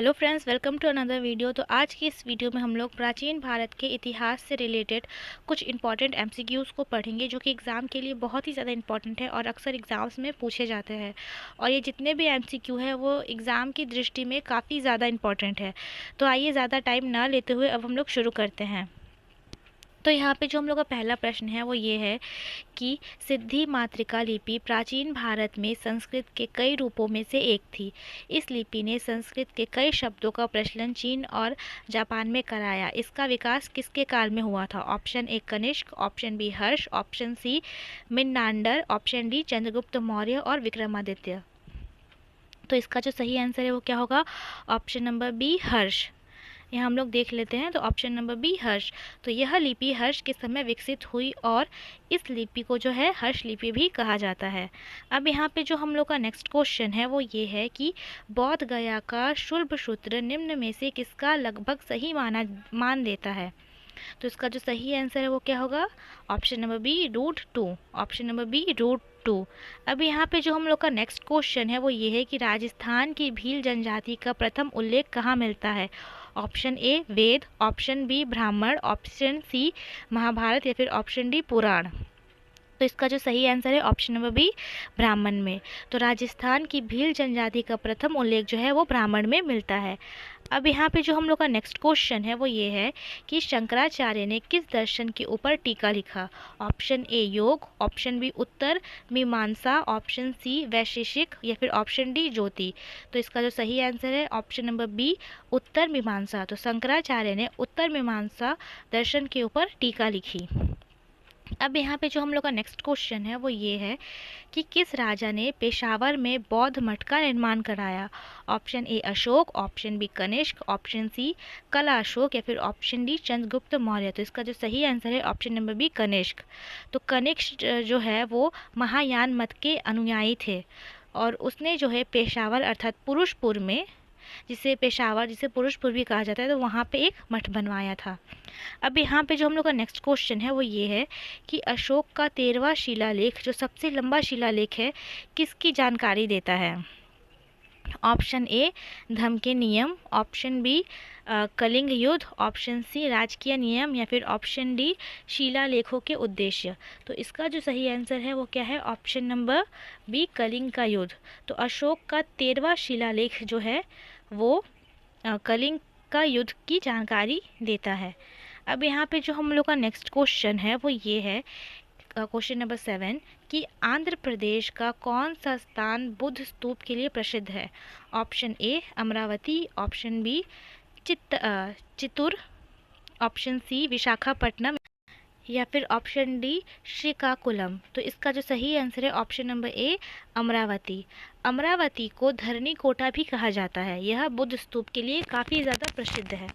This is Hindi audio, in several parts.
Hello friends, welcome to another video. तो आज की इस वीडियो में हम लोग प्राचीन भारत के इतिहास से रिलेटेड कुछ इंपॉर्टेंट एमसीक्यूज़ को पढ़ेंगे, जो कि एग्ज़ाम के लिए बहुत ही ज़्यादा इंपॉर्टेंट है और अक्सर एग्ज़ाम्स में पूछे जाते हैं। और ये जितने भी एमसीक्यू है वो एग्ज़ाम की दृष्टि में काफ़ी ज़्यादा इंपॉर्टेंट है। तो आइए ज़्यादा टाइम ना लेते हुए अब हम लोग शुरू करते हैं। तो यहाँ पे जो हम लोग का पहला प्रश्न है वो ये है कि सिद्धि मातृका लिपि प्राचीन भारत में संस्कृत के कई रूपों में से एक थी। इस लिपि ने संस्कृत के कई शब्दों का प्रचलन चीन और जापान में कराया। इसका विकास किसके काल में हुआ था? Option A Kanishka, option B Harsha, option C Menander, option D Chandragupta Maurya और विक्रमादित्य। तो इसका जो सही आंसर है वो क्या होगा? ऑप्शन नंबर बी हर्ष। यहाँ हम लोग देख लेते हैं। तो ऑप्शन नंबर बी हर्ष। तो यह लिपि हर्ष के समय विकसित हुई और इस लिपि को जो है हर्ष लिपि भी कहा जाता है। अब यहाँ पे जो हम लोग का नेक्स्ट क्वेश्चन है वो ये है कि बौद्ध गया का शुल्ब सूत्र निम्न में से किसका लगभग सही मान देता है? तो इसका जो सही आंसर है वो क्या होगा? Option number B √2। Option number B √2। अब यहाँ पे जो हम लोग का नेक्स्ट क्वेश्चन है वो ये है कि राजस्थान की भील जनजाति का प्रथम उल्लेख कहाँ मिलता है? Option A Veda, option B Brahman, option C Mahabharata या फिर ऑप्शन डी पुराण। तो इसका जो सही आंसर है ऑप्शन नंबर बी ब्राह्मण में। तो राजस्थान की भील जनजाति का प्रथम उल्लेख जो है वो ब्राह्मण में मिलता है। अब यहाँ पे जो हम लोग का नेक्स्ट क्वेश्चन है वो ये है कि शंकराचार्य ने किस दर्शन के ऊपर टीका लिखा? ऑप्शन ए योग, ऑप्शन बी उत्तर मीमांसा, ऑप्शन सी वैशेषिक या फिर ऑप्शन डी ज्योति। तो इसका जो सही आंसर है ऑप्शन नंबर बी उत्तर मीमांसा। तो शंकराचार्य ने उत्तर मीमांसा दर्शन के ऊपर टीका लिखी। अब यहाँ पे जो हम लोग का नेक्स्ट क्वेश्चन है वो ये है कि किस राजा ने पेशावर में बौद्ध मठ का निर्माण कराया? Option A Ashoka, option B Kanishka, option C Kala Ashoka या फिर ऑप्शन डी चंद्रगुप्त मौर्य। तो इसका जो सही आंसर है ऑप्शन नंबर बी कनिष्क। तो कनिष्क जो है वो महायान मत के अनुयायी थे और उसने जो है पेशावर अर्थात पुरुषपुर में, जिसे पुरुषपुर भी कहा जाता है, तो वहाँ पे एक मठ बनवाया था। अब यहाँ पे जो हम लोग का नेक्स्ट क्वेश्चन है वो ये है कि अशोक का 13वां शिलालेख, जो सबसे लंबा शिलालेख है, किसकी जानकारी देता है? ऑप्शन ए धम्म के नियम, ऑप्शन बी कलिंग युद्ध, ऑप्शन सी राजकीय नियम या फिर ऑप्शन डी शिलालेखों के उद्देश्य। तो इसका जो सही आंसर है वो क्या है? ऑप्शन नंबर बी कलिंग का युद्ध। तो अशोक का 13वां शिलालेख जो है वो कलिंग का युद्ध की जानकारी देता है। अब यहाँ पे जो हम लोग का नेक्स्ट क्वेश्चन है वो ये है, क्वेश्चन नंबर 7, कि आंध्र प्रदेश का कौन सा स्थान बुद्ध स्तूप के लिए प्रसिद्ध है? Option A Amaravati, option B Chittoor, option C Visakhapatnam या फिर ऑप्शन डी श्रीकाकुलम। तो इसका जो सही आंसर है option number A Amravati. Amravati को धरनी कोटा भी कहा जाता है। यह बुद्ध स्तूप के लिए काफ़ी ज़्यादा प्रसिद्ध है।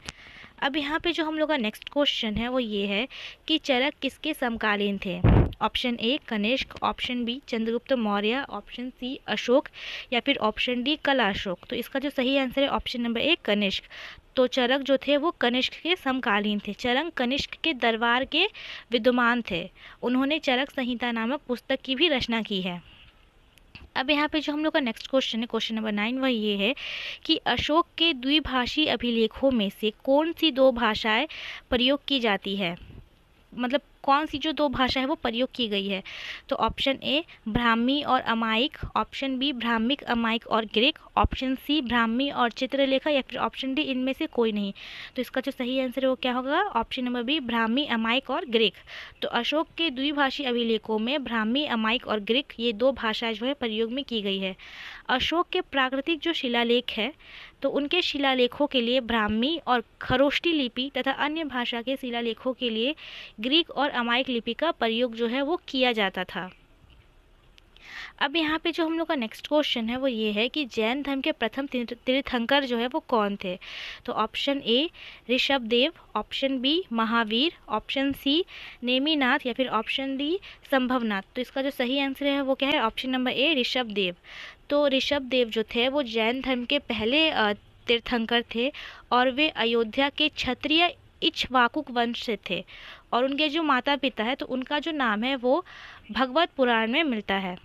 अब यहाँ पे जो हम लोग का नेक्स्ट क्वेश्चन है वो ये है कि चरक किसके समकालीन थे? Option A Kanishka, option B Chandragupta Maurya, option C Ashoka या फिर ऑप्शन डी कला अशोक। तो इसका जो सही आंसर है ऑप्शन नंबर ए कनिष्क। तो चरक जो थे वो कनिष्क के समकालीन थे। चरक कनिष्क के दरबार के विद्वान थे। उन्होंने चरक संहिता नामक पुस्तक की भी रचना की है। अब यहाँ पे जो हम लोग का नेक्स्ट क्वेश्चन है, क्वेश्चन नंबर 9, वह ये है कि अशोक के द्विभाषी अभिलेखों में से कौन सी दो भाषाएं प्रयोग की जाती है? मतलब कौन सी जो दो भाषा है वो प्रयोग की गई है? तो ऑप्शन ए ब्राह्मी और अमायिक, ऑप्शन बी ब्राह्मिक अमायिक और ग्रीक, ऑप्शन सी ब्राह्मी और चित्रलेखा या फिर ऑप्शन डी इनमें से कोई नहीं। तो इसका जो सही आंसर है वो क्या होगा? ऑप्शन नंबर बी ब्राह्मी अमायिक और ग्रीक। तो अशोक के द्विभाषी अभिलेखों में ब्राह्मी अमायिक और ग्रीक ये दो भाषाएं जो है प्रयोग में की गई है। अशोक के प्राकृतिक जो शिलालेख है तो उनके शिलालेखों के लिए ब्राह्मी और खरोष्टी लिपि तथा अन्य भाषा के शिलालेखों के लिए ग्रीक और अमायिक लिपि का प्रयोग जो है वो किया जाता था। अब यहाँ पे जो हम लोग का नेक्स्ट क्वेश्चन है वो ये है कि जैन धर्म के प्रथम तीर्थंकर जो है वो कौन थे? तो option A Rishabhdev, option B Mahavira, option C Neminath या फिर ऑप्शन डी संभवनाथ। तो इसका जो सही आंसर है वो क्या है? Option number A Rishabhdev. तो ऋषभदेव जो थे वो जैन धर्म के पहले तीर्थंकर थे और वे अयोध्या के क्षत्रिय इक्ष्वाकुक वंश से थे और उनके जो माता पिता है तो उनका जो नाम है वो भगवत पुराण में मिलता है।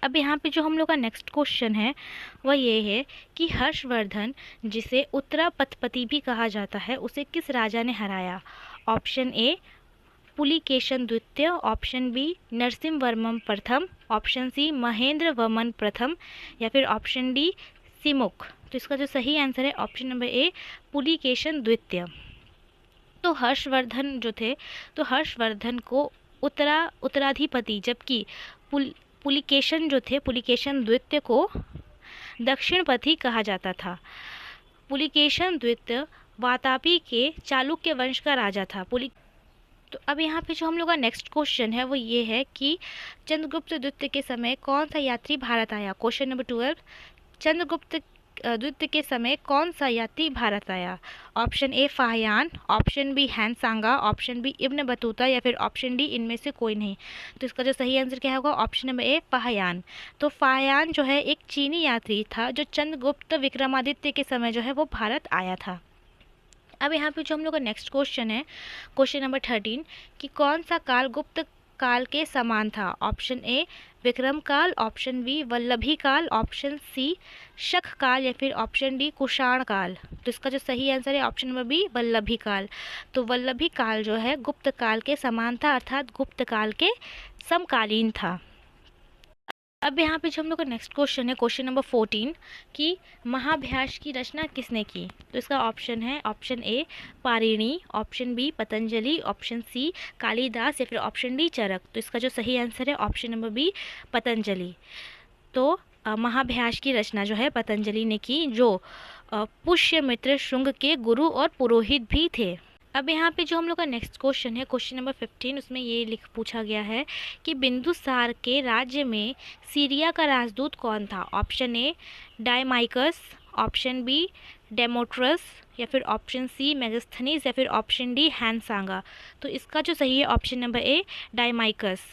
अब यहाँ पे जो हम लोग का नेक्स्ट क्वेश्चन है वह ये है कि हर्षवर्धन, जिसे उत्तरापथपति भी कहा जाता है, उसे किस राजा ने हराया? ऑप्शन ए पुलिकेशन द्वितीय, ऑप्शन बी नरसिंहवर्मन प्रथम, ऑप्शन सी महेंद्र वर्मन प्रथम, या फिर ऑप्शन डी सिमुक। तो इसका जो सही आंसर है ऑप्शन नंबर ए पुलिकेशन द्वितीय। तो हर्षवर्धन जो थे, तो हर्षवर्धन को उत्तराधिपति, जबकि पुलिकेशन जो थे, पुलिकेशन द्वितीय को दक्षिणपति कहा जाता था। पुलिकेशन द्वितीय वातापी के चालुक्य वंश का राजा था। तो अब यहाँ पे जो हम लोग का नेक्स्ट क्वेश्चन है वो ये है कि चंद्रगुप्त द्वितीय के समय कौन सा यात्री भारत आया? क्वेश्चन नंबर 12, चंद्रगुप्त द्वितीय के समय कौन सा यात्री भारत आया? Option A Fahien, option B Hiuen Tsang, option B Ibn Battuta, या फिर ऑप्शन डी इनमें से कोई नहीं। तो इसका जो सही आंसर क्या होगा? Option number A Fahien. तो फाहियान जो है एक चीनी यात्री था जो चंद्रगुप्त विक्रमादित्य के समय जो है वो भारत आया था। अब यहाँ पे जो हम लोग का नेक्स्ट क्वेश्चन है, क्वेश्चन नंबर 13, कि कौन सा काल गुप्त काल के समान था? ऑप्शन ए विक्रम काल, ऑप्शन बी वल्लभी काल, ऑप्शन सी शक काल, या फिर ऑप्शन डी कुषाण काल। तो इसका जो सही आंसर है ऑप्शन नंबर बी वल्लभी काल। तो वल्लभी काल जो है गुप्त काल के समान था, अर्थात गुप्त काल के समकालीन था। अब यहाँ पे जो हम लोग का नेक्स्ट क्वेश्चन है, क्वेश्चन नंबर 14, कि महाभ्यास की रचना किसने की? तो इसका ऑप्शन है option A Panini, option B Patanjali, option C Kalidas, या फिर ऑप्शन डी चरक। तो इसका जो सही आंसर है ऑप्शन नंबर बी पतंजलि। तो महाभ्यास की रचना जो है पतंजलि ने की, जो पुष्यमित्र शुंग के गुरु और पुरोहित भी थे। अब यहाँ पे जो हम लोग का नेक्स्ट क्वेश्चन है, क्वेश्चन नंबर 15, उसमें ये पूछा गया है कि बिंदुसार के राज्य में सीरिया का राजदूत कौन था? ऑप्शन ए डायमाइकस, ऑप्शन बी डेमोट्रस, या फिर ऑप्शन सी मेगास्थनीज, या फिर ऑप्शन डी हैंसांगा। तो इसका जो सही है ऑप्शन नंबर ए डायमाइकस।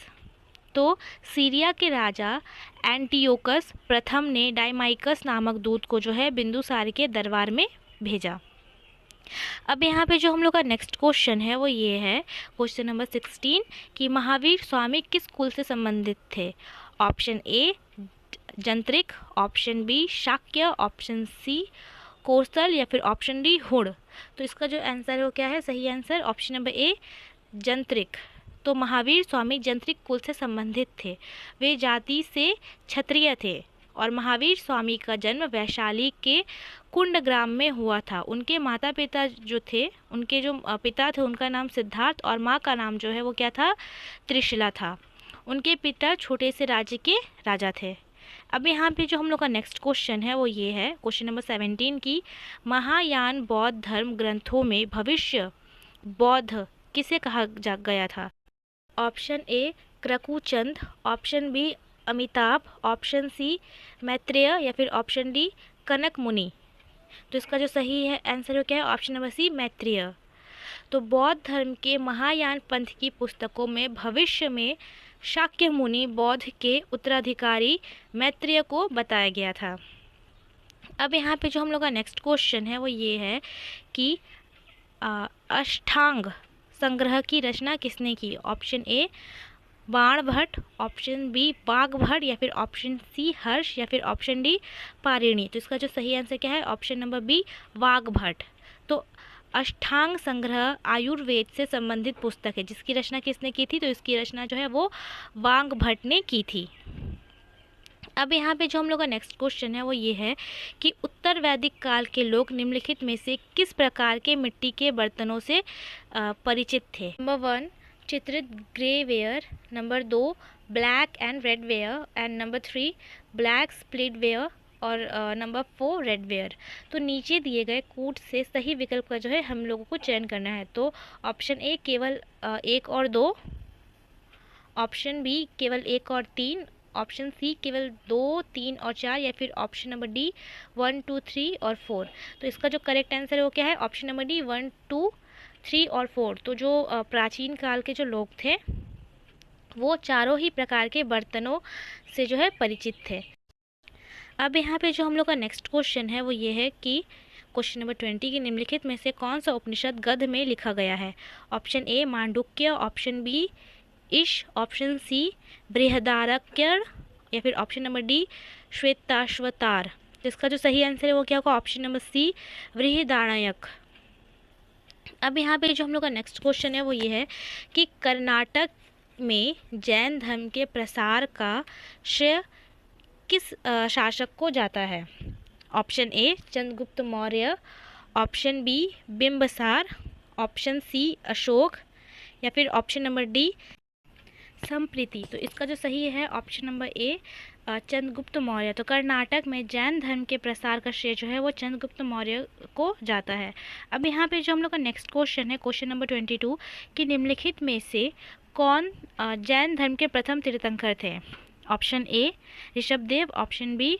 तो सीरिया के राजा एंटियोकस प्रथम ने डायमाइकस नामक दूत को जो है बिंदुसार के दरबार में भेजा। अब यहाँ पे जो हम लोग का नेक्स्ट क्वेश्चन है वो ये है, क्वेश्चन नंबर 16, कि महावीर स्वामी किस कुल से संबंधित थे? Option A Jnatrika, option B Shakya, option C Kaushal, या फिर ऑप्शन डी हुड़। तो इसका जो आंसर है वो क्या है? सही आंसर ऑप्शन नंबर ए जंत्रिक। तो महावीर स्वामी जंत्रिक कुल से संबंधित थे, वे जाति से क्षत्रिय थे, और महावीर स्वामी का जन्म वैशाली के कुंड ग्राम में हुआ था। उनके माता पिता जो थे, उनके जो पिता थे उनका नाम सिद्धार्थ, और माँ का नाम जो है वो क्या था? त्रिशला था। उनके पिता छोटे से राज्य के राजा थे। अब यहाँ पे जो हम लोग का नेक्स्ट क्वेश्चन है वो ये है, क्वेश्चन नंबर 17, की महायान बौद्ध धर्म ग्रंथों में भविष्य बौद्ध किसे कहा गया था? Option A Krakuchanda, option B Amitabha, option C Maitreya, या फिर ऑप्शन डी कनक मुनि। तो इसका जो सही है आंसर क्या है? Option number C Maitreya. तो बौद्ध धर्म के महायान पंथ की पुस्तकों में भविष्य में शाक्य मुनि बौद्ध के उत्तराधिकारी मैत्रेय को बताया गया था। अब यहाँ पे जो हम लोग का नेक्स्ट क्वेश्चन है वो ये है कि अष्टांग संग्रह की रचना किसने की? Option A Banabhatta, option B Baghbhatta, या फिर ऑप्शन सी हर्ष, या फिर ऑप्शन डी पारिणी। तो इसका जो सही आंसर क्या है? Option number B Vagbhatta. तो अष्टांग संग्रह आयुर्वेद से संबंधित पुस्तक है, जिसकी रचना किसने की थी? तो इसकी रचना जो है वो वाघभट्ट ने की थी। अब यहाँ पे जो हम लोग का नेक्स्ट क्वेश्चन है वो ये है कि उत्तर वैदिक काल के लोग निम्नलिखित में से किस प्रकार के मिट्टी के बर्तनों से परिचित थे? नंबर 1 चित्रित ग्रे वेयर, नंबर 2 black and red ware, and नंबर 3 ब्लैक स्प्लिट वेयर, और नंबर 4 रेड वेयर। तो नीचे दिए गए कूट से सही विकल्प का जो है हम लोगों को चयन करना है। तो ऑप्शन ए केवल 1 और 2, ऑप्शन बी केवल 1 और 3, ऑप्शन सी केवल 2, 3 और 4, या फिर ऑप्शन नंबर डी 1, 2, 3 और 4। तो इसका जो करेक्ट आंसर है वो क्या है? ऑप्शन नंबर डी 1, 2, 3 और 4। तो जो प्राचीन काल के जो लोग थे वो चारों ही प्रकार के बर्तनों से जो है परिचित थे। अब यहाँ पे जो हम लोग का नेक्स्ट क्वेश्चन है वो ये है कि क्वेश्चन नंबर 20 की निम्नलिखित में से कौन सा उपनिषद गद्य में लिखा गया है? Option A Mandukya, option B Isha, option C Brihadaranyaka, या फिर ऑप्शन नंबर डी श्वेताश्वतार। जिसका जो सही आंसर है वो क्या होगा? Option number C Brihadaranyaka. अब यहाँ पे जो हम लोग का नेक्स्ट क्वेश्चन है वो ये है कि कर्नाटक में जैन धर्म के प्रसार का श्रेय किस शासक को जाता है? Option A Chandragupta Maurya, option B Bimbisara, option C Ashoka, या फिर ऑप्शन नंबर डी संप्रीति। तो इसका जो सही है option number A Chandragupta Maurya. तो कर्नाटक में जैन धर्म के प्रसार का श्रेय जो है वो चंद्रगुप्त मौर्य को जाता है। अब यहाँ पे जो हम लोग का नेक्स्ट क्वेश्चन है क्वेश्चन नंबर 22 कि निम्नलिखित में से कौन जैन धर्म के प्रथम तीर्थंकर थे? Option A Rishabhdev, option B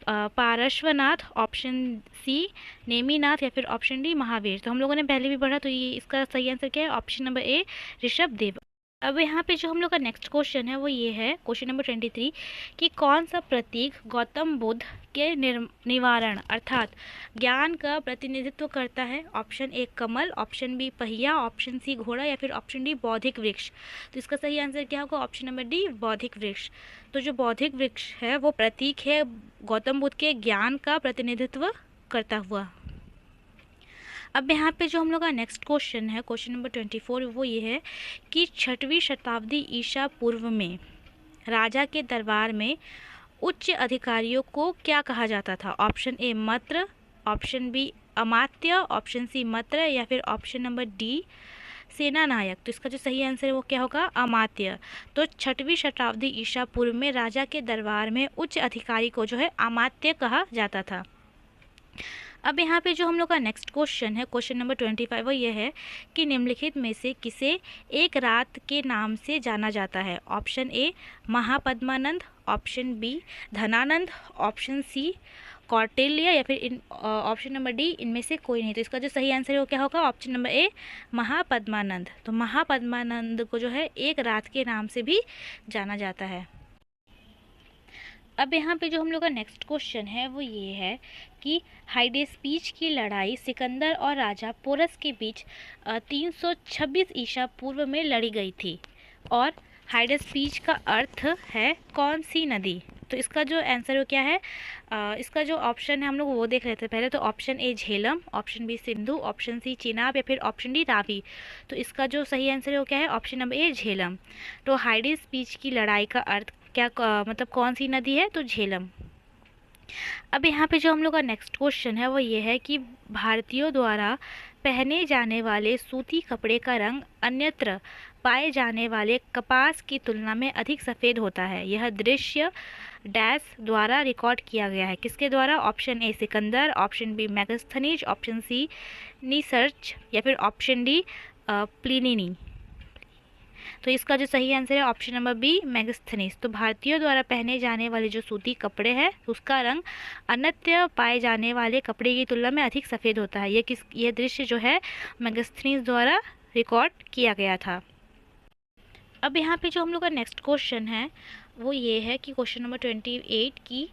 Parshvanath, option C Neminath, या फिर ऑप्शन डी महावीर। तो हम लोगों ने पहले भी पढ़ा, तो ये इसका सही आंसर क्या है? Option number A Rishabhdev. अब यहाँ पे जो हम लोग का नेक्स्ट क्वेश्चन है वो ये है क्वेश्चन नंबर 23 कि कौन सा प्रतीक गौतम बुद्ध के निवारण अर्थात ज्ञान का प्रतिनिधित्व करता है? ऑप्शन ए कमल, ऑप्शन बी पहिया, ऑप्शन सी घोड़ा, या फिर ऑप्शन डी बौद्धिक वृक्ष। तो इसका सही आंसर क्या होगा? ऑप्शन नंबर डी बौद्धिक वृक्ष। तो जो बौद्धिक वृक्ष है वो प्रतीक है गौतम बुद्ध के ज्ञान का प्रतिनिधित्व करता हुआ। अब यहाँ पे जो हम लोग का नेक्स्ट क्वेश्चन है क्वेश्चन नंबर 24 वो ये है कि 6वीं शताब्दी ईसा पूर्व में राजा के दरबार में उच्च अधिकारियों को क्या कहा जाता था? ऑप्शन ए मत्र, ऑप्शन बी अमात्य, ऑप्शन सी मत्र, या फिर ऑप्शन नंबर डी सेना नायक। तो इसका जो सही आंसर है वो क्या होगा? अमात्य। तो 6वीं शताब्दी ईसा पूर्व में राजा के दरबार में उच्च अधिकारी को जो है अमात्य कहा जाता था। अब यहाँ पे जो हम लोग का नेक्स्ट क्वेश्चन है क्वेश्चन नंबर 25 वो ये है कि निम्नलिखित में से किसे एक रात के नाम से जाना जाता है? Option A Mahapadmananda, option B Dhanananda, option C Kautilya, या फिर ऑप्शन नंबर डी इनमें से कोई नहीं। तो इसका जो सही आंसर है वो क्या होगा? Option number A Mahapadmananda. तो महापद्मानंद को जो है एक रात के नाम से भी जाना जाता है। अब यहाँ पे जो हम लोग का नेक्स्ट क्वेश्चन है वो ये है कि हाइडेस्पीच की लड़ाई सिकंदर और राजा पोरस के बीच 326 ईसा पूर्व में लड़ी गई थी और हाइडेस्पीच का अर्थ है कौन सी नदी? तो इसका जो आंसर वो क्या है? इसका जो ऑप्शन है हम लोग वो देख रहे थे पहले। तो option A Jhelum, option B Sindhu, option C Chenab, या फिर ऑप्शन डी रावी। तो इसका जो सही आंसर है वो क्या है? Option number A Jhelum. तो हाइडेस्पीच की लड़ाई का अर्थ क्या मतलब कौन सी नदी है? तो झेलम। अब यहाँ पे जो हम लोग का नेक्स्ट क्वेश्चन है वो ये है कि भारतीयों द्वारा पहने जाने वाले सूती कपड़े का रंग अन्यत्र पाए जाने वाले कपास की तुलना में अधिक सफ़ेद होता है। यह दृश्य डैश द्वारा रिकॉर्ड किया गया है। किसके द्वारा? Option A Sikandar, option B Megasthenes, option C Nearchus, या फिर ऑप्शन डी प्लिनी। तो इसका जो सही आंसर है ऑप्शन नंबर बी मैगस्थनीज। तो भारतीयों द्वारा पहने जाने वाले जो सूती कपड़े हैं उसका रंग अन्यत्र पाए जाने वाले कपड़े की तुलना में अधिक सफ़ेद होता है। यह दृश्य जो है मैगस्थनीज द्वारा रिकॉर्ड किया गया था। अब यहाँ पे जो हम लोग का नेक्स्ट क्वेश्चन है वो ये है कि क्वेश्चन नंबर 28 की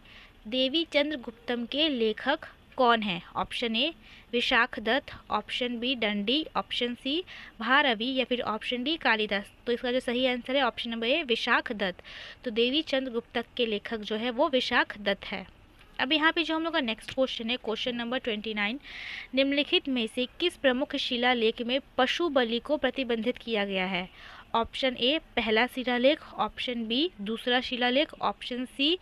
देवी चंद्रगुप्तम के लेखक कौन है? Option A Vishakhadatta, option B Dandi, option C Bharavi, या फिर ऑप्शन डी कालिदास। तो इसका जो सही आंसर है ऑप्शन नंबर ए विशाखदत्त। तो देवी चंद्रगुप्तम के लेखक जो है वो विशाखदत्त है। अब यहाँ पे जो हम लोग का नेक्स्ट क्वेश्चन है क्वेश्चन नंबर 29 निम्नलिखित में से किस प्रमुख शिलालेख में पशु बलि को प्रतिबंधित किया गया है? ऑप्शन ए पहला शिलालेख, ऑप्शन बी दूसरा शिलालेख, ऑप्शन सी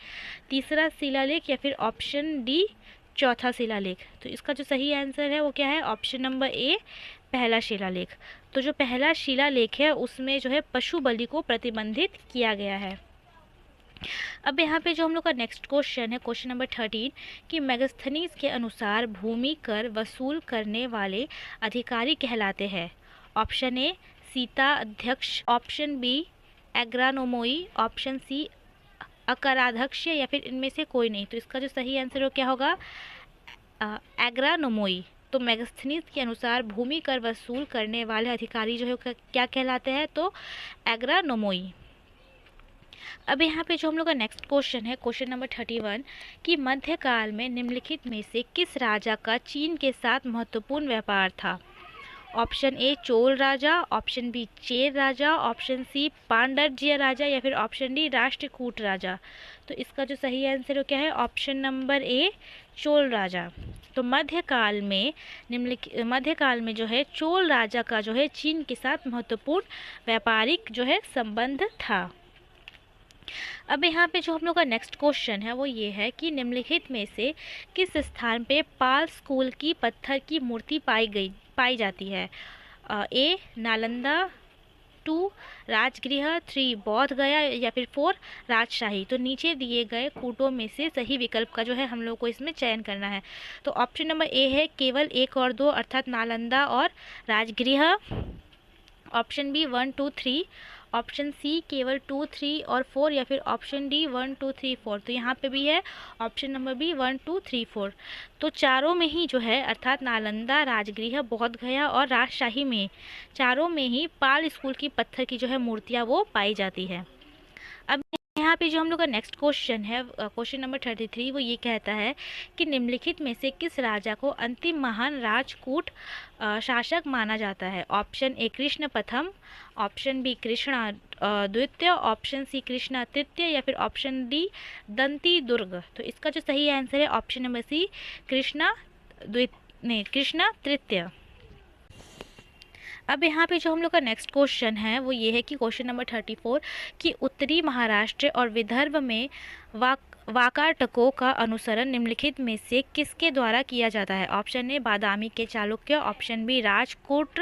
तीसरा शिलालेख, या फिर ऑप्शन डी चौथा शिलालेख। तो इसका जो सही आंसर है वो क्या है? ऑप्शन नंबर ए पहला शिलालेख। तो जो पहला शिलालेख है उसमें जो है पशु बलि को प्रतिबंधित किया गया है। अब यहाँ पे जो हम लोग का नेक्स्ट क्वेश्चन है क्वेश्चन नंबर 13 कि मैगस्थनीज के अनुसार भूमि कर वसूल करने वाले अधिकारी कहलाते हैं। ऑप्शन ए सीता अध्यक्ष, ऑप्शन बी एग्रानोमोई, ऑप्शन सी अकराध्यक्ष, या फिर इनमें से कोई नहीं। तो इसका जो सही आंसर हो क्या होगा? एग्रानोमोई। तो मैगस्थनीज के अनुसार भूमि कर वसूल करने वाले अधिकारी जो है क्या कहलाते हैं? तो एग्रानोमोई। अब यहाँ पे जो हम लोग का नेक्स्ट क्वेश्चन है क्वेश्चन नंबर 31 कि मध्यकाल में निम्नलिखित में से किस राजा का चीन के साथ महत्वपूर्ण व्यापार था? ऑप्शन ए चोल राजा, ऑप्शन बी चेर राजा, ऑप्शन सी पांडरज्य राजा या फिर ऑप्शन डी राष्ट्रकूट राजा। तो इसका जो सही आंसर है क्या है? ऑप्शन नंबर ए चोल राजा। तो मध्यकाल में जो है चोल राजा का जो है चीन के साथ महत्वपूर्ण व्यापारिक जो है संबंध था। अब यहाँ पे जो हम लोग का नेक्स्ट क्वेश्चन है वो ये है कि निम्नलिखित में से किस स्थान पे पाल स्कूल की पत्थर की मूर्ति पाई जाती है? ए नालंदा, 2 राजगृह, 3 बोध गया या फिर 4 राजशाही। तो नीचे दिए गए कूटों में से सही विकल्प का जो है हम लोग को इसमें चयन करना है। तो ऑप्शन नंबर ए है केवल 1 और 2 अर्थात नालंदा और Rajagriha, option B 1, 2, 3, option C केवल 2, 3 और 4 या फिर ऑप्शन डी 1, 2, 3, 4। तो यहाँ पे भी है ऑप्शन नंबर बी 1, 2, 3, 4। तो चारों में ही जो है अर्थात नालंदा, राजगृह, बोध गया और राजशाही में चारों में ही पाल स्कूल की पत्थर की जो है मूर्तियाँ वो पाई जाती है। अब यहाँ पे जो हम लोग का नेक्स्ट क्वेश्चन है क्वेश्चन नंबर 33 वो ये कहता है कि निम्नलिखित में से किस राजा को अंतिम महान राजकूट शासक माना जाता है? ऑप्शन ए कृष्ण प्रथम, ऑप्शन बी कृष्णा द्वितीय, ऑप्शन सी कृष्णा तृतीय या फिर ऑप्शन डी दंती दुर्ग। तो इसका जो सही आंसर है ऑप्शन नंबर सी कृष्णा तृतीय। अब यहाँ पे जो हम लोग का नेक्स्ट क्वेश्चन है वो ये है कि क्वेश्चन नंबर 34 कि उत्तरी महाराष्ट्र और विदर्भ में वाकाटकों का अनुसरण निम्नलिखित में से किसके द्वारा किया जाता है? ऑप्शन ए बादामी के Chalukya, option B Rajkot,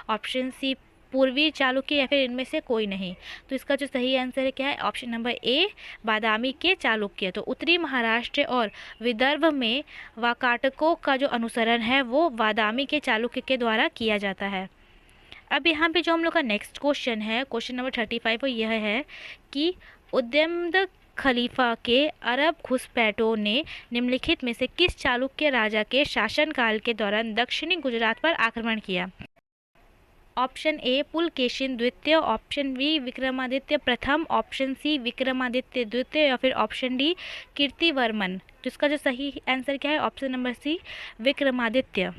option C पूर्वी चालुक्य या फिर इनमें से कोई नहीं। तो इसका जो सही आंसर है क्या है? ऑप्शन नंबर ए बादामी के चालुक्य। तो उत्तरी महाराष्ट्र और विदर्भ में वाकाटकों का जो अनुसरण है वो बादामी के चालुक्य के द्वारा किया जाता है। अब यहाँ पे जो हम लोग का नेक्स्ट क्वेश्चन है क्वेश्चन नंबर 35 वो यह है कि उद्यमद खलीफा के अरब घुसपैठों ने निम्नलिखित में से किस चालुक्य राजा के शासनकाल के दौरान दक्षिणी गुजरात पर आक्रमण किया? ऑप्शन ए पुलकेशिन द्वितीय, ऑप्शन बी विक्रमादित्य प्रथम, ऑप्शन सी विक्रमादित्य द्वितीय या फिर ऑप्शन डी कीर्तिवर्मन। तो इसका जो सही आंसर क्या है? Option number C Vikramaditya.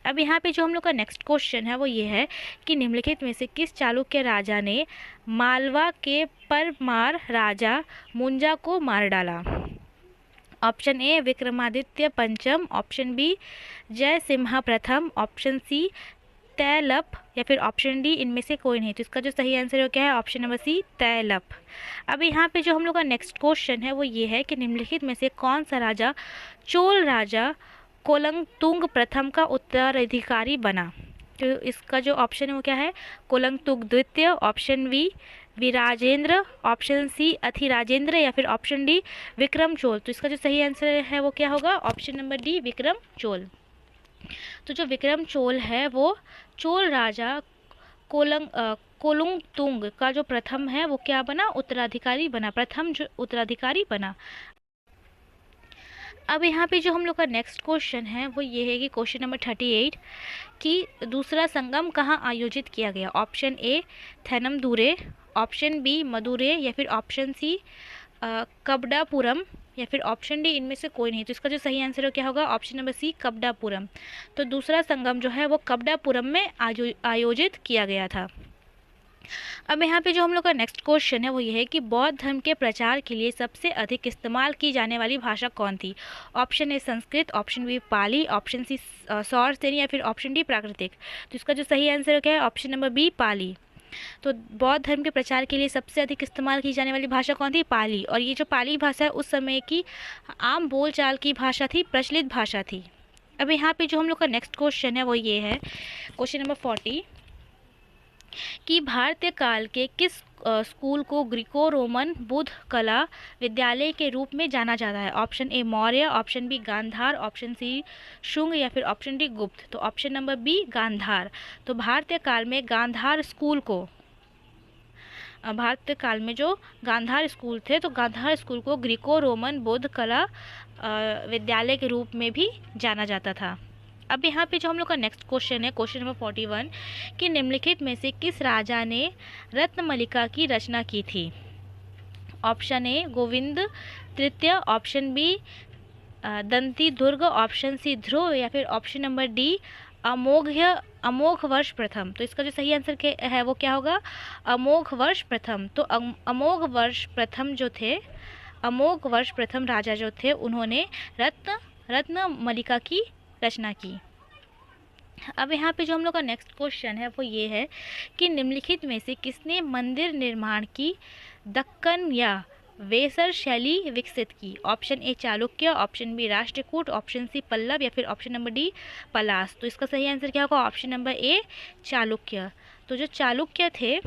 अब यहाँ पे जो हम लोग का नेक्स्ट क्वेश्चन है वो ये है कि निम्नलिखित में से किस चालुक्य राजा ने मालवा के परमार राजा मुंजा को मार डाला? ऑप्शन ए विक्रमादित्य पंचम, ऑप्शन बी जयसिम्हा प्रथम, ऑप्शन सी तैलप या फिर ऑप्शन डी इनमें से कोई नहीं। तो इसका जो सही आंसर है क्या है? Option number C Tailapa. अब यहाँ पे जो हम लोग का नेक्स्ट क्वेश्चन है वो ये है कि निम्नलिखित में से कौन सा राजा चोल राजा कोलंगतुंग प्रथम का उत्तराधिकारी बना? तो इसका जो ऑप्शन है वो क्या है? कोलंगतुंग द्वितीय, ऑप्शन बी विराजेंद्र, ऑप्शन सी अथिराजेंद्र या फिर ऑप्शन डी विक्रम चोल। तो इसका जो सही आंसर है वो क्या होगा? Option number D Vikram Chola. तो जो विक्रम चोल है वो चोल राजा कोलुंगतुंग का जो प्रथम है वो क्या बना? उत्तराधिकारी बना, प्रथम जो उत्तराधिकारी बना। अब यहाँ पे जो हम लोग का नेक्स्ट क्वेश्चन है वो ये है कि क्वेश्चन नंबर 38 कि दूसरा संगम कहाँ आयोजित किया गया? Option A Thenmadurai, option B Madurai या फिर ऑप्शन सी कबडापुरम या फिर ऑप्शन डी इनमें से कोई नहीं। तो इसका जो सही आंसर क्या होगा? Option number C Kabadapuram. तो दूसरा संगम जो है वो कबडापुरम में आयोजित किया गया था। अब यहाँ पे जो हम लोग का नेक्स्ट क्वेश्चन है वो ये है कि बौद्ध धर्म के प्रचार के लिए सबसे अधिक इस्तेमाल की जाने वाली भाषा कौन थी? Option A Sanskrit, option B Pali, option C Sauraseni या फिर ऑप्शन डी प्राकृतिक। तो इसका जो सही आंसर क्या है? ऑप्शन नंबर बी पाली। तो बौद्ध धर्म के प्रचार के लिए सबसे अधिक इस्तेमाल की जाने वाली भाषा कौन थी? पाली। और ये जो पाली भाषा है उस समय की आम बोलचाल की भाषा थी, प्रचलित भाषा थी। अब यहाँ पे जो हम लोग का नेक्स्ट क्वेश्चन है वो ये है क्वेश्चन नंबर 40 कि भारतीय काल के किस स्कूल को ग्रीको रोमन बुद्ध कला विद्यालय के रूप में जाना जाता है? Option A Maurya, option B Gandhara, option C Shunga या फिर ऑप्शन डी गुप्त। तो ऑप्शन नंबर बी गांधार। तो भारतीय काल में गांधार स्कूल को भारतीय काल में जो गांधार स्कूल थे तो गांधार स्कूल को ग्रीको रोमन बौद्ध कला विद्यालय के रूप में भी जाना जाता था। अब यहाँ पे जो हम लोग का नेक्स्ट क्वेश्चन है क्वेश्चन नंबर 41 कि निम्नलिखित में से किस राजा ने रत्नमलिका की रचना की थी? ऑप्शन ए गोविंद तृतीय, ऑप्शन बी दंती दुर्ग, ऑप्शन सी ध्रुव या फिर ऑप्शन नंबर डी अमोघ्य अमोघ वर्ष प्रथम। तो इसका जो सही आंसर है वो क्या होगा, अमोघ वर्ष प्रथम। तो अमोघ वर्ष प्रथम जो थे, अमोघ वर्ष प्रथम राजा जो थे, उन्होंने रत्न मलिका की रचना की। अब यहाँ पे जो हम लोग का नेक्स्ट क्वेश्चन है वो ये है कि निम्नलिखित में से किसने मंदिर निर्माण की दक्कन या वेसर शैली विकसित की। Option A Chalukya, option B Rashtrakuta, option C Pallava या फिर ऑप्शन नंबर डी पलास। तो इसका सही आंसर क्या होगा, ऑप्शन नंबर ए चालुक्य। तो जो चालुक्य थे,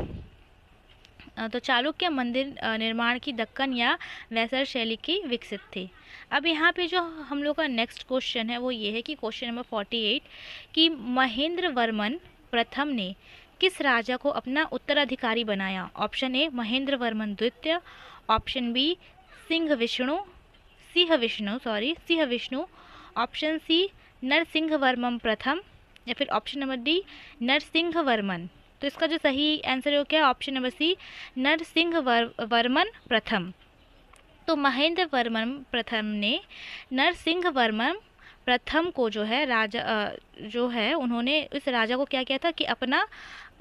तो चालुक्य मंदिर निर्माण की दक्कन या वैसर शैली की विकसित थे। अब यहाँ पे जो हम लोग का नेक्स्ट क्वेश्चन है वो ये है कि क्वेश्चन नंबर 48 कि महेंद्र वर्मन प्रथम ने किस राजा को अपना उत्तराधिकारी बनाया। ऑप्शन ए महेंद्र वर्मन द्वितीय, option B Simha Vishnu, option C Narasimha Varman प्रथम या फिर option number D Narasimha Varman. तो इसका जो सही आंसर है वो क्या है, option number C Narasimha Varman प्रथम। तो महेंद्र वर्मन प्रथम ने नरसिंह वर्मन प्रथम को जो है जो है उन्होंने इस राजा को क्या किया था कि अपना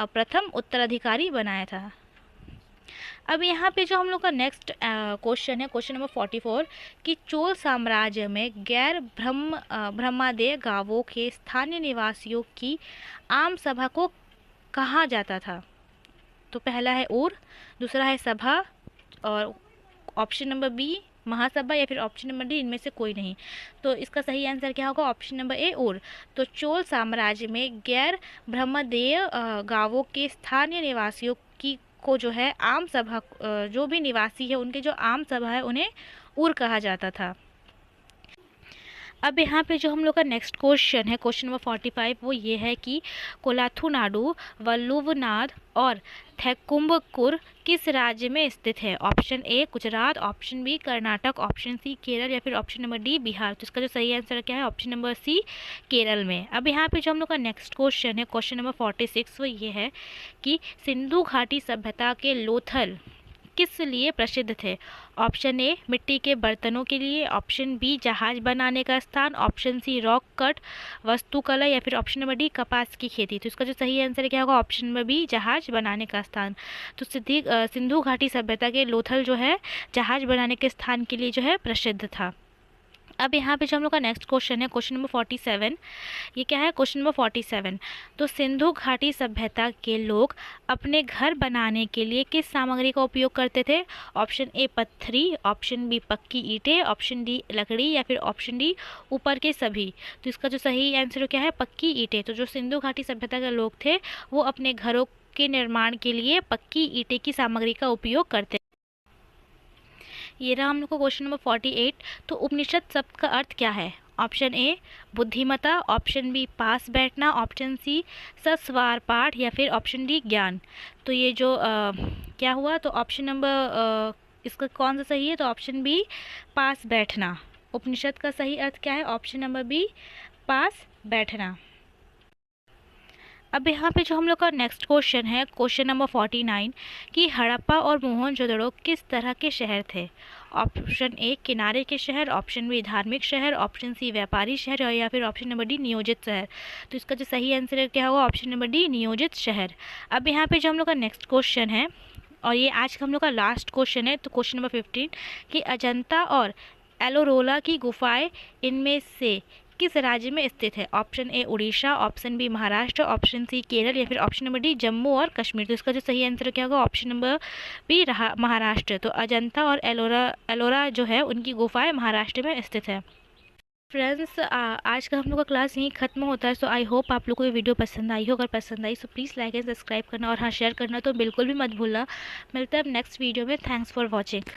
प्रथम उत्तराधिकारी बनाया था। अब यहाँ पे जो हम लोग का नेक्स्ट क्वेश्चन है, क्वेश्चन नंबर 44 कि चोल साम्राज्य में गैर ब्रह्मादेय गांवों के स्थानीय निवासियों की आम सभा को कहा जाता था। तो पहला है ऊर, दूसरा है सभा, और ऑप्शन नंबर बी महासभा या फिर ऑप्शन नंबर डी इनमें से कोई नहीं। तो इसका सही आंसर क्या होगा, ऑप्शन नंबर ए ऊर। तो चोल साम्राज्य में गैर ब्रह्मादेय गांवों के स्थानीय निवासियों की को जो है आम सभा, जो भी निवासी है उनके जो आम सभा है उन्हें ऊर कहा जाता था। अब यहाँ पे जो हम लोग का नेक्स्ट क्वेश्चन है, क्वेश्चन नंबर 45, वो ये है कि कोलाथुनाडु, वल्लुवनाद और थेक्कुम्बकुर किस राज्य में स्थित है। Option A Gujarat, option B Karnataka, option C Kerala या फिर ऑप्शन नंबर डी बिहार। तो इसका जो सही आंसर क्या है, ऑप्शन नंबर सी केरल में। अब यहाँ पे जो हम लोग का नेक्स्ट क्वेश्चन है, क्वेश्चन नंबर 46, वो ये है कि सिंधु घाटी सभ्यता के लोथल किस लिए प्रसिद्ध थे। ऑप्शन ए मिट्टी के बर्तनों के लिए, ऑप्शन बी जहाज बनाने का स्थान, ऑप्शन सी रॉक कट वास्तुकला या फिर ऑप्शन नंबर डी कपास की खेती। तो इसका जो सही आंसर क्या होगा, ऑप्शन नंबर बी जहाज बनाने का स्थान। तो सिंधु घाटी सभ्यता के लोथल जो है जहाज बनाने के स्थान के लिए जो है प्रसिद्ध था। अब यहाँ पे जो हम लोग का नेक्स्ट क्वेश्चन है, क्वेश्चन नंबर 47, ये क्या है, क्वेश्चन नंबर 47, तो सिंधु घाटी सभ्यता के लोग अपने घर बनाने के लिए किस सामग्री का उपयोग करते थे। ऑप्शन ए पत्थरी, ऑप्शन बी पक्की ईंटें, ऑप्शन डी लकड़ी या फिर ऑप्शन डी ऊपर के सभी। तो इसका जो सही आंसर क्या है, पक्की ईंटें। तो जो सिंधु घाटी सभ्यता के लोग थे वो अपने घरों के निर्माण के लिए पक्की ईंटें की सामग्री का उपयोग करते। ये रहा हम लोग को क्वेश्चन नंबर 48। तो उपनिषद शब्द का अर्थ क्या है। ऑप्शन ए बुद्धिमता, ऑप्शन बी पास बैठना, ऑप्शन सी सस्वार पाठ या फिर ऑप्शन डी ज्ञान। तो ये जो क्या हुआ, तो ऑप्शन नंबर इसका कौन सा सही है, तो ऑप्शन बी पास बैठना। उपनिषद का सही अर्थ क्या है, ऑप्शन नंबर बी पास बैठना। अब यहाँ पे जो हम लोग का नेक्स्ट क्वेश्चन है, क्वेश्चन नंबर 49, कि हड़प्पा और मोहनजोदड़ो किस तरह के शहर थे। ऑप्शन ए किनारे के शहर, ऑप्शन बी धार्मिक शहर, ऑप्शन सी व्यापारी शहर या फिर ऑप्शन नंबर डी नियोजित शहर। तो इसका जो सही आंसर क्या होगा, ऑप्शन नंबर डी नियोजित शहर। अब यहाँ पे जो हम लोग का नेक्स्ट क्वेश्चन है और ये आज का हम लोग का लास्ट क्वेश्चन है, तो क्वेश्चन नंबर 15, कि अजंता और एलोरोला की गुफाएं इनमें से किस राज्य में स्थित है। Option A Orissa, option B Maharashtra, option C Kerala या फिर ऑप्शन नंबर डी जम्मू और कश्मीर। तो इसका जो सही आंसर क्या होगा, ऑप्शन नंबर बी रहा महाराष्ट्र। तो अजंता और एलोरा जो है उनकी गुफाएं महाराष्ट्र में स्थित है। फ्रेंड्स आज का हम लोग का क्लास यहीं खत्म होता है। सो आई होप आप लोग को ये वीडियो पसंद आई हो। अगर पसंद आई सो प्लीज़ लाइक एंड सब्सक्राइब करना और हाँ शेयर करना तो बिल्कुल भी मत भूलना। मिलते हैं अब नेक्स्ट वीडियो में। Thanks for watching.